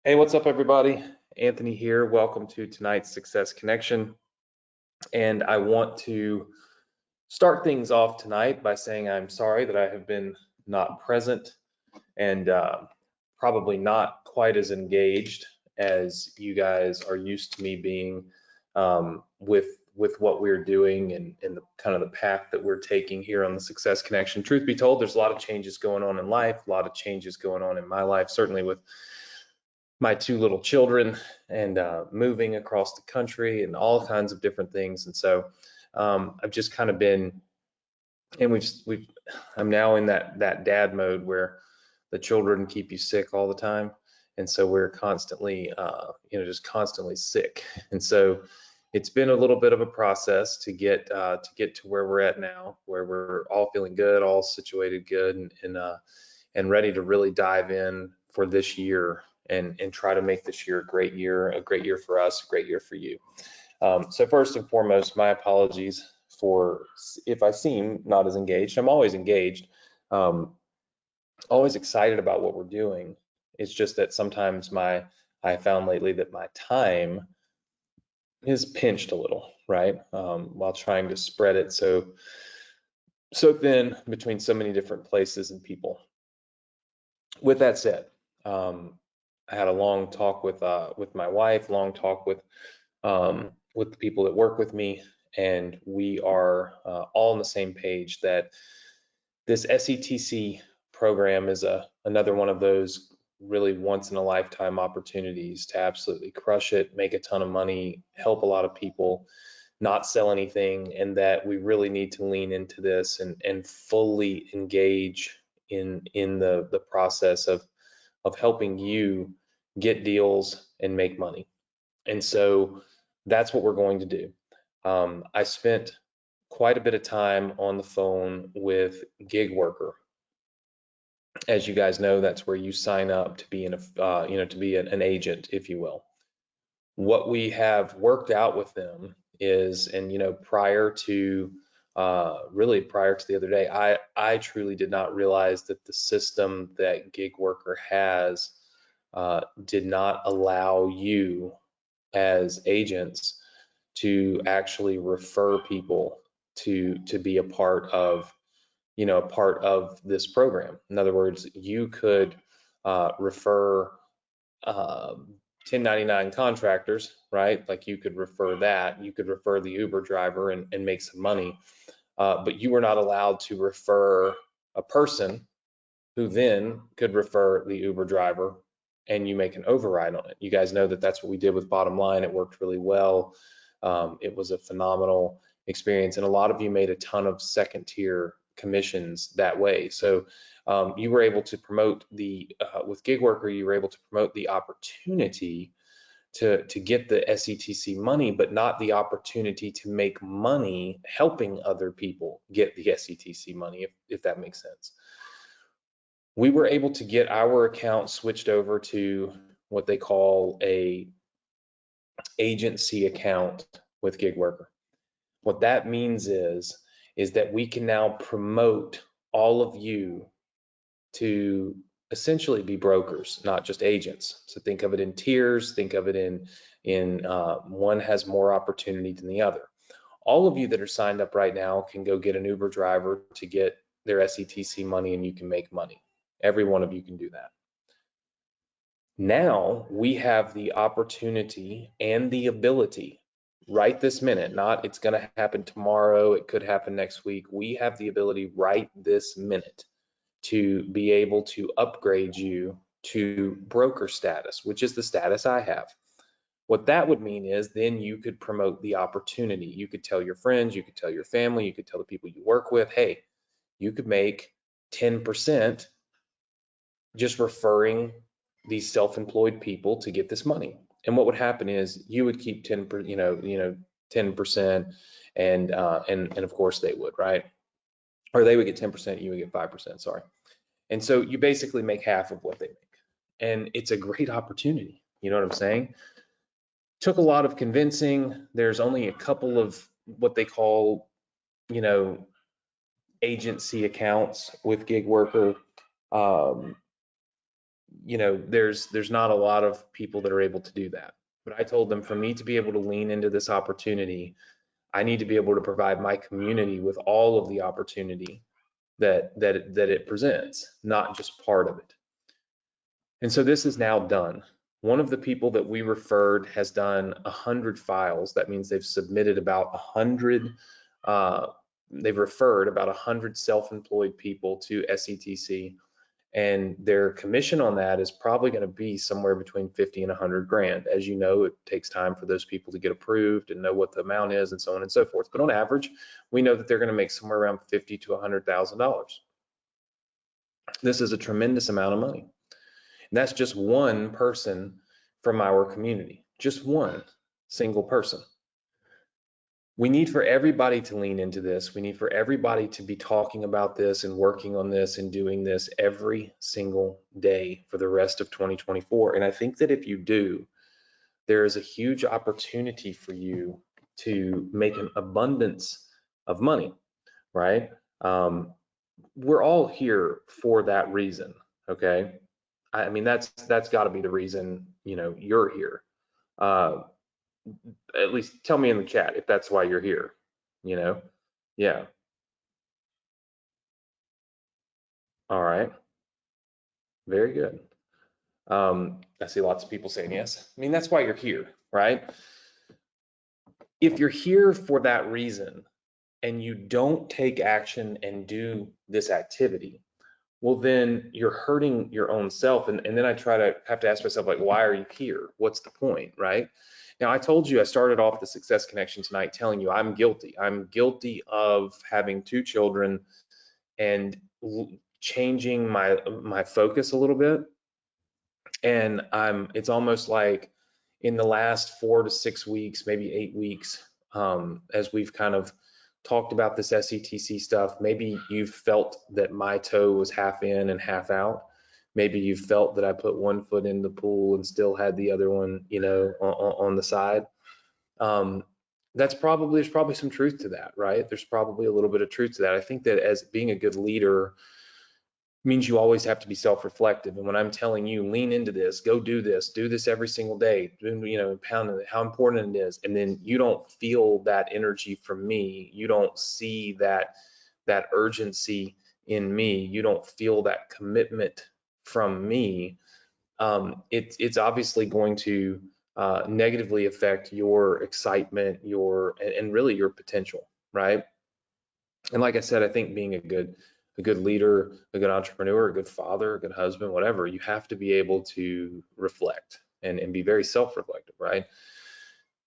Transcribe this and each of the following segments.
Hey, what's up, everybody? Anthony here. Welcome to tonight's Success Connection. And I want to start things off tonight by saying I'm sorry that I have been not present and probably not quite as engaged as you guys are used to me being with what we're doing and the kind of the path that we're taking here on the Success Connection. Truth be told, there's a lot of changes going on in life, a lot of changes going on in my life, certainly with my two little children and moving across the country and all kinds of different things. And so I've just kind of been, and I'm now in that dad mode where the children keep you sick all the time. And so we're constantly, just constantly sick. And so it's been a little bit of a process to get to where we're at now, where we're all feeling good, all situated good, and ready to really dive in for this year and try to make this year a great year for us, a great year for you. So first and foremost, my apologies for if I seem not as engaged. I'm always engaged, always excited about what we're doing. It's just that sometimes I found lately that my time is pinched a little, right? While trying to spread it so thin between so many different places and people. With that said, I had a long talk with my wife, long talk with the people that work with me, and we are all on the same page that this SETC program is another one of those really once in a lifetime opportunities to absolutely crush it, make a ton of money, help a lot of people, not sell anything, and that we really need to lean into this and fully engage in the process of helping you get deals and make money. And so that's what we're going to do. I spent quite a bit of time on the phone with GigWorker. As you guys know, that's where you sign up to be an agent, if you will. What we have worked out with them is, and prior to the other day, I truly did not realize that the system that GigWorker has did not allow you as agents to actually refer people to be a part of this program. In other words, you could refer 1099 contractors, right? Like you could refer that, you could refer the Uber driver and make some money, but you were not allowed to refer a person who then could refer the Uber driver and you make an override on it. You guys know that that's what we did with Bottom Line. It worked really well. It was a phenomenal experience, and a lot of you made a ton of second tier commissions that way. So you were able to promote with GigWorker, you were able to promote the opportunity to get the SETC money, but not the opportunity to make money helping other people get the SETC money, if that makes sense. We were able to get our account switched over to what they call a agency account with GigWorker. What that means is that we can now promote all of you to essentially be brokers, not just agents. So think of it in tiers, think of it in one has more opportunity than the other. All of you that are signed up right now can go get an Uber driver to get their SETC money and you can make money. Every one of you can do that. Now we have the opportunity and the ability right this minute, not it's going to happen tomorrow, it could happen next week. We have the ability right this minute to be able to upgrade you to broker status, which is the status I have. What that would mean is then you could promote the opportunity. You could tell your friends, you could tell your family, you could tell the people you work with, hey, you could make 10% just referring these self-employed people to get this money. And what would happen is you would keep 10%, and of course they would, right? Or they would get 10%, you would get 5%, sorry. And so you basically make half of what they make. And it's a great opportunity. You know what I'm saying? Took a lot of convincing. There's only a couple of what they call, agency accounts with GigWorker. you know, there's not a lot of people that are able to do that. But I told them, for me to be able to lean into this opportunity, I need to be able to provide my community with all of the opportunity that it presents, not just part of it. And so this is now done. One of the people that we referred has done 100 files. That means they've submitted about 100, they've referred about 100 self-employed people to SETC, and their commission on that is probably going to be somewhere between 50 and 100 grand. As you know, it takes time for those people to get approved and know what the amount is and so on and so forth. But on average, we know that they're going to make somewhere around $50,000 to $100,000. This is a tremendous amount of money. And that's just one person from our community, just one single person. We need for everybody to lean into this. We need for everybody to be talking about this and working on this and doing this every single day for the rest of 2024. And I think that if you do, there is a huge opportunity for you to make an abundance of money, right? We're all here for that reason, okay? I mean, that's got to be the reason, you know, you're here. At least tell me in the chat if that's why you're here, you know? Yeah. All right. Very good. I see lots of people saying yes. I mean, that's why you're here, right? If you're here for that reason and you don't take action and do this activity, well, then you're hurting your own self. And then I have to ask myself, like, why are you here? What's the point, right? Now, I told you, I started off the Success Connection tonight telling you I'm guilty. I'm guilty of having 2 children and changing my focus a little bit. And it's almost like in the last 4 to 6 weeks, maybe 8 weeks, as we've kind of talked about this SETC stuff, maybe you've felt that my toe was half in and half out. Maybe you felt that I put one foot in the pool and still had the other one, you know, on the side. There's probably some truth to that, right? There's probably a little bit of truth to that. I think that as being a good leader means you always have to be self-reflective. And when I'm telling you, lean into this, go do this every single day, you know, pound how important it is, and then you don't feel that energy from me, you don't see that urgency in me, you don't feel that commitment from me, it's obviously going to negatively affect your excitement, and really your potential, right? And like I said, I think being a good leader, a good entrepreneur, a good father, a good husband, whatever, you have to be able to reflect and be very self-reflective, right?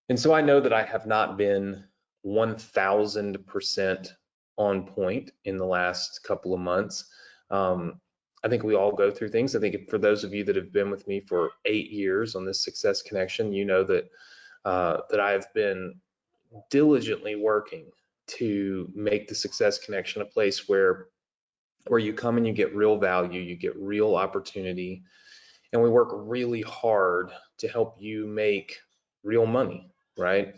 And so I know that I have not been 1000% on point in the last couple of months. I think we all go through things. I think for those of you that have been with me for 8 years on this Success Connection, you know that that I've been diligently working to make the Success Connection a place where you come and you get real value, you get real opportunity, and we work really hard to help you make real money, right?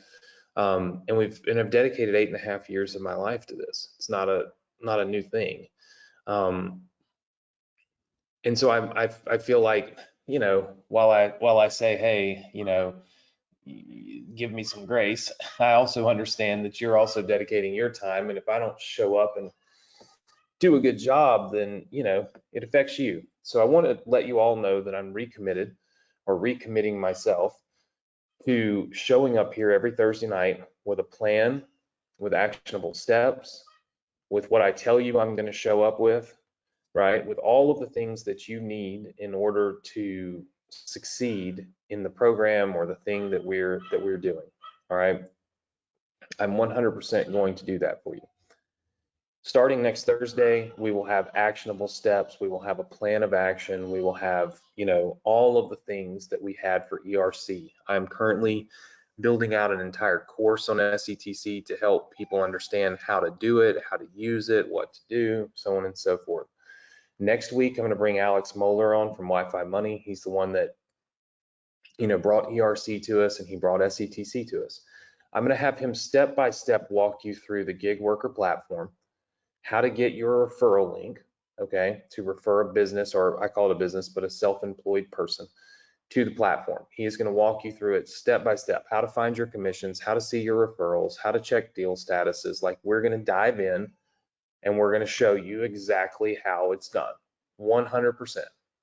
And I've dedicated 8.5 years of my life to this. It's not a new thing. And so I feel like, you know, while I say, hey, you know, give me some grace, I also understand that you're also dedicating your time, and if I don't show up and do a good job, then, you know, it affects you. So I want to let you all know that I'm recommitted, or recommitting myself to showing up here every Thursday night with a plan, with actionable steps, with what I tell you I'm going to show up with, right? With all of the things that you need in order to succeed in the program or the thing that we're doing. All right. I'm 100% going to do that for you. Starting next Thursday, we will have actionable steps. We will have a plan of action. We will have, you know, all of the things that we had for ERC. I'm currently building out an entire course on SETC to help people understand how to do it, how to use it, what to do, so on and so forth. Next week, I'm going to bring Alex Moeller on from Wi-Fi Money. He's the one that, you know, brought ERC to us, and he brought SETC to us. I'm going to have him step by step walk you through the GigWorker platform, how to get your referral link, okay, to refer a business, or I call it a business, but a self-employed person, to the platform. He is going to walk you through it step by step, how to find your commissions, how to see your referrals, how to check deal statuses. Like, we're going to dive in and we're going to show you exactly how it's done, 100%,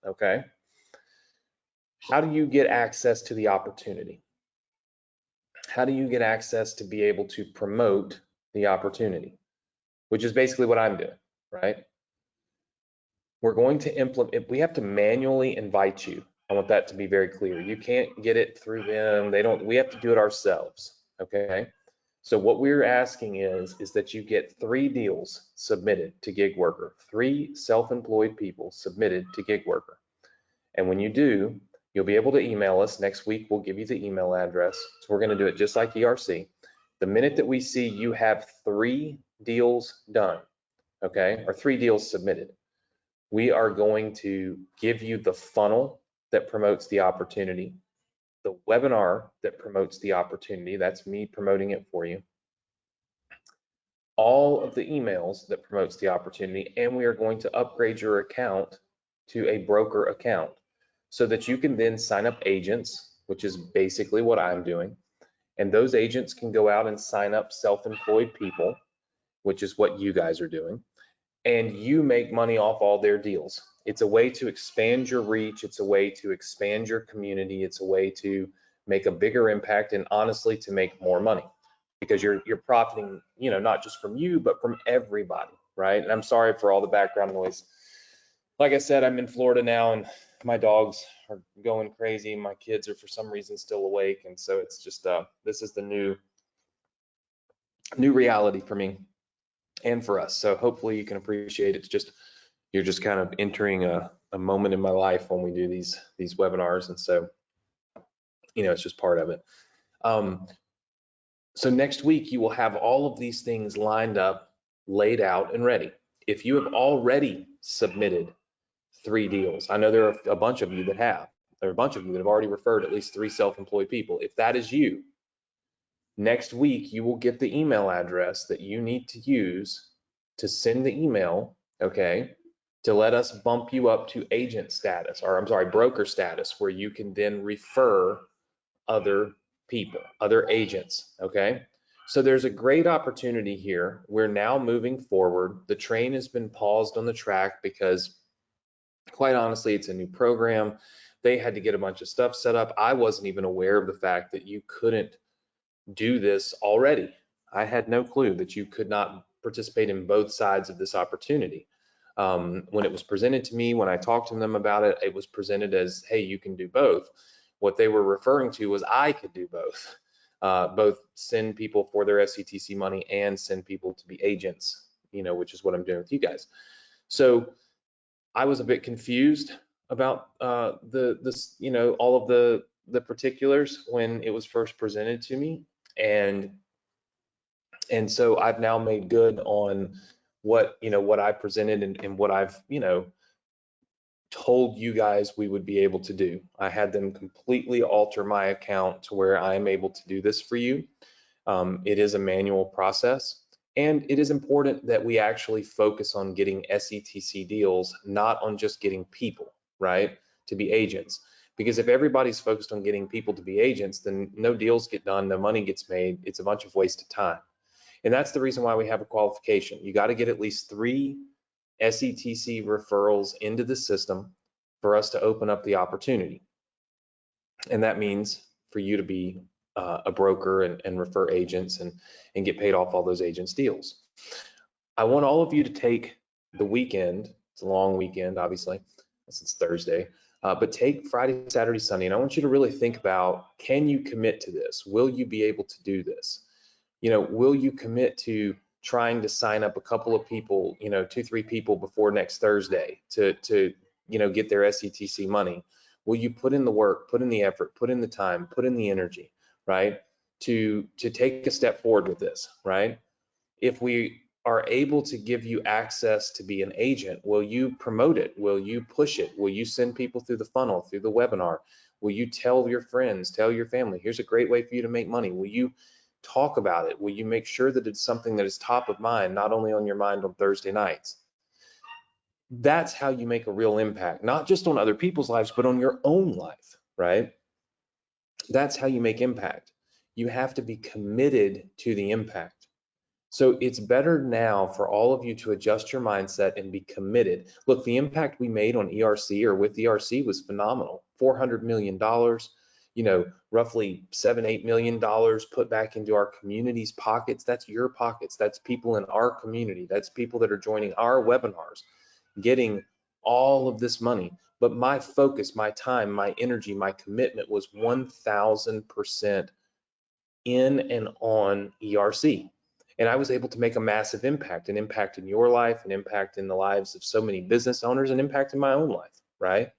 okay? How do you get access to the opportunity? How do you get access to be able to promote the opportunity? Which is basically what I'm doing, right? We're going to implement, we have to manually invite you. I want that to be very clear. You can't get it through them. We have to do it ourselves, okay? So what we're asking is that you get 3 deals submitted to GigWorker, 3 self-employed people submitted to GigWorker. And when you do, you'll be able to email us. Next week, we'll give you the email address. So we're gonna do it just like ERC. The minute that we see you have 3 deals done, okay, or 3 deals submitted, we are going to give you the funnel that promotes the opportunity, the webinar that promotes the opportunity, that's me promoting it for you, all of the emails that promotes the opportunity, and we are going to upgrade your account to a broker account so that you can then sign up agents, which is basically what I'm doing. And those agents can go out and sign up self-employed people, which is what you guys are doing. And you make money off all their deals. It's a way to expand your reach. It's a way to expand your community. It's a way to make a bigger impact, and honestly, to make more money, because you're profiting, you know, not just from you, but from everybody, right? And I'm sorry for all the background noise. Like I said, I'm in Florida now, and my dogs are going crazy. My kids are for some reason still awake, and so it's just this is the new reality for me and for us. So hopefully you can appreciate it. It's just, you're just kind of entering a moment in my life when we do these webinars, and so, you know, it's just part of it. So next week you will have all of these things lined up, laid out, and ready. If you have already submitted 3 deals, I know there are a bunch of you that have. There are a bunch of you that have already referred at least 3 self-employed people. If that is you, next week you will get the email address that you need to use to send the email, okay, to let us bump you up to agent status, or I'm sorry, broker status, where you can then refer other people, other agents, okay? So there's a great opportunity here. We're now moving forward. The train has been paused on the track because, quite honestly, it's a new program. They had to get a bunch of stuff set up. I wasn't even aware of the fact that you couldn't do this already. I had no clue that you could not participate in both sides of this opportunity. When it was presented to me, when I talked to them about it, it was presented as, hey, you can do both. What they were referring to was I could do both send people for their SETC money and send people to be agents, you know, which is what I'm doing with you guys. So I was a bit confused about this, you know, all of the particulars when it was first presented to me, and so I've now made good on what, you know, what I presented and what I've, you know, told you guys we would be able to do. I had them completely alter my account to where I am able to do this for you. It is a manual process, and it is important that we actually focus on getting SETC deals, not on just getting people, right, to be agents. Because if everybody's focused on getting people to be agents, then no deals get done, no money gets made. It's a bunch of wasted time. And that's the reason why we have a qualification. You got to get at least 3 SETC referrals into the system for us to open up the opportunity. And that means for you to be a broker and refer agents and get paid off all those agents' deals. I want all of you to take the weekend. It's a long weekend, obviously, since it's Thursday, but take Friday, Saturday, Sunday, and I want you to really think about, can you commit to this? Will you be able to do this? You know, will you commit to trying to sign up a couple of people, you know, 2-3 people before next Thursday to you know, get their SETC money? Will you put in the work, put in the effort, put in the time, put in the energy, right, to take a step forward with this, right? If we are able to give you access to be an agent, will you promote it? Will you push it? Will you send people through the funnel, through the webinar? Will you tell your friends, tell your family, here's a great way for you to make money? Will you talk about it? Will you make sure that it's something that is top of mind, not only on your mind on Thursday nights? That's how you make a real impact, not just on other people's lives, but on your own life, right? That's how you make impact. You have to be committed to the impact. So it's better now for all of you to adjust your mindset and be committed. Look, the impact we made on ERC or with ERC was phenomenal. $400 million, roughly $7-8 million put back into our community's pockets. That's your pockets. That's people in our community. That's people that are joining our webinars, getting all of this money. But my focus, my time, my energy, my commitment was 1000% in and on ERC. And I was able to make a massive impact, an impact in your life, an impact in the lives of so many business owners, an impact in my own life, right?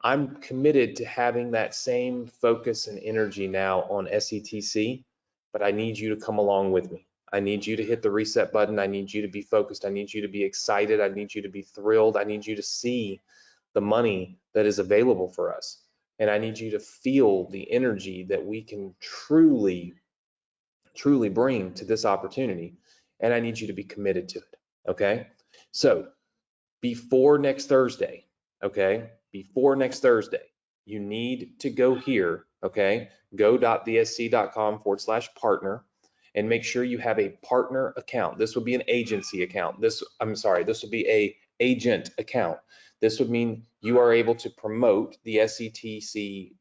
I'm committed to having that same focus and energy now on SETC, but I need you to come along with me. I need you to hit the reset button. I need you to be focused. I need you to be excited. I need you to be thrilled. I need you to see the money that is available for us. And I need you to feel the energy that we can truly bring to this opportunity. And I need you to be committed to it. Okay. So before next Thursday, okay, you need to go here, okay, go.thesc.com/partner and make sure you have a partner account. This would be an agency account. This would be a agent account. This would mean you are able to promote the SETC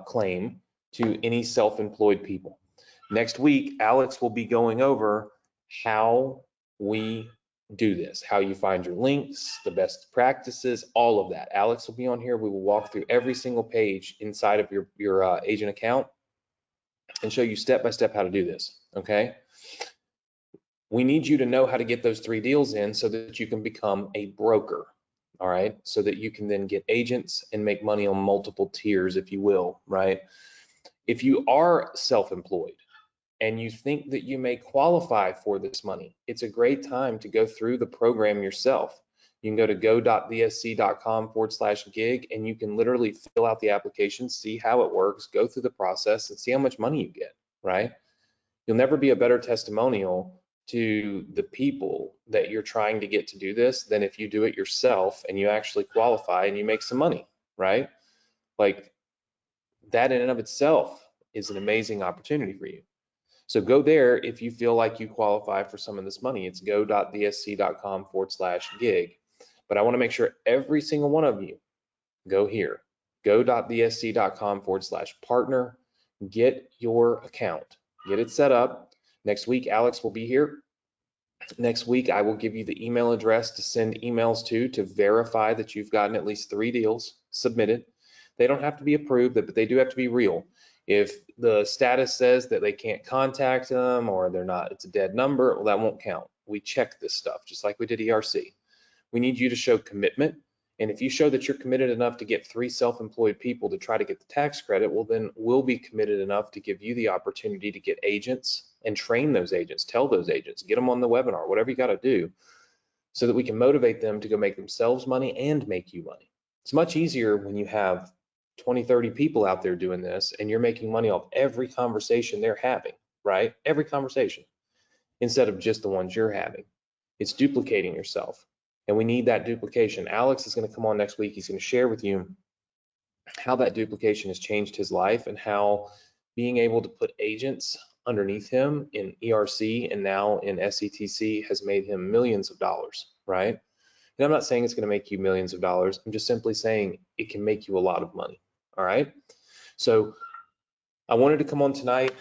claim to any self-employed people. Next week, Alex will be going over how we do this, how you find your links, the best practices, all of that. Alex will be on here. We will walk through every single page inside of your agent account and show you step by step how to do this, okay? We need you to know how to get those 3 deals in so that you can become a broker, all right? So that you can then get agents and make money on multiple tiers, if you will, right? If you are self-employed, and you think that you may qualify for this money, it's a great time to go through the program yourself. You can go to go.thesc.com/gig and you can literally fill out the application, see how it works, go through the process and see how much money you get, right? You'll never be a better testimonial to the people that you're trying to get to do this than if you do it yourself and you actually qualify and you make some money, right? Like that in and of itself is an amazing opportunity for you. So go there if you feel like you qualify for some of this money. It's go.thesc.com/gig. But I want to make sure every single one of you go here, go.thesc.com/partner, get your account, get it set up. Next week, Alex will be here. Next week, I will give you the email address to send emails to verify that you've gotten at least 3 deals submitted. They don't have to be approved, but they do have to be real. If the status says that they can't contact them or they're not, it's a dead number, well, that won't count. We check this stuff just like we did ERC. We need you to show commitment. And if you show that you're committed enough to get 3 self-employed people to try to get the tax credit, well, then we'll be committed enough to give you the opportunity to get agents and train those agents, tell those agents, get them on the webinar, whatever you got to do, so that we can motivate them to go make themselves money and make you money. It's much easier when you have 20, 30 people out there doing this and you're making money off every conversation they're having, right? Every conversation, instead of just the ones you're having. It's duplicating yourself. And we need that duplication. Alex is going to come on next week. He's going to share with you how that duplication has changed his life and how being able to put agents underneath him in ERC and now in SETC has made him millions of dollars, right? And I'm not saying it's going to make you millions of dollars. I'm just simply saying it can make you a lot of money, all right? So I wanted to come on tonight,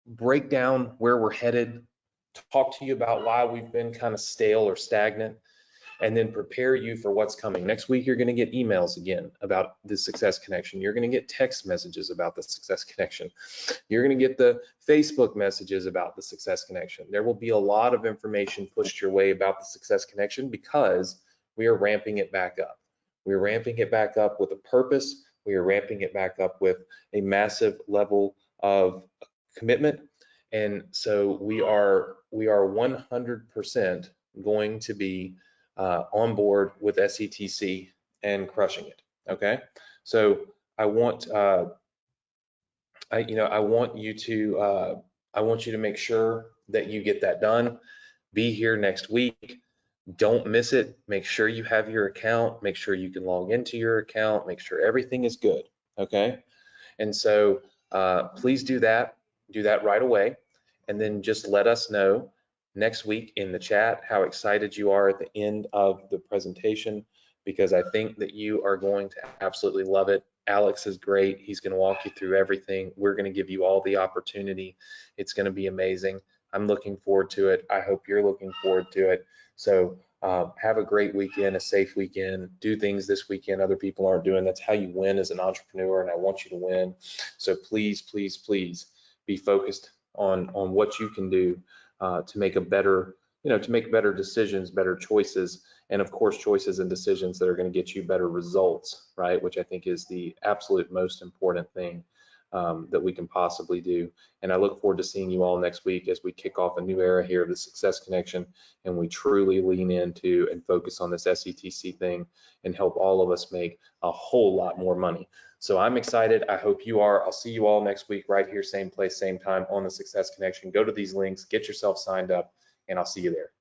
break down where we're headed, talk to you about why we've been kind of stale or stagnant, and then prepare you for what's coming. Next week, you're going to get emails again about the Success Connection. You're going to get text messages about the Success Connection. You're going to get the Facebook messages about the Success Connection. There will be a lot of information pushed your way about the Success Connection because we are ramping it back up. We're ramping it back up with a purpose. We are ramping it back up with a massive level of commitment. And so we are 100% going to be on board with SETC and crushing it. Okay, so I want you to make sure that you get that done. Be here next week. Don't miss it. Make sure you have your account. Make sure you can log into your account. Make sure everything is good. Okay. And so please do that. Do that right away. And then just let us know next week in the chat how excited you are at the end of the presentation, because I think that you are going to absolutely love it. Alex is great. He's going to walk you through everything. We're going to give you all the opportunity. It's going to be amazing. I'm looking forward to it. I hope you're looking forward to it. So have a great weekend, a safe weekend. Do things this weekend other people aren't doing. That's how you win as an entrepreneur, and I want you to win. So please, please, please be focused on what you can do to make a better, to make better decisions, better choices, and of course choices and decisions that are going to get you better results, right? Which I think is the absolute most important thing that we can possibly do. And I look forward to seeing you all next week as we kick off a new era here of the Success Connection, and we truly lean into and focus on this SETC thing and help all of us make a whole lot more money. So I'm excited. I hope you are. I'll see you all next week right here, same place, same time on the Success Connection. Go to these links, get yourself signed up, and I'll see you there.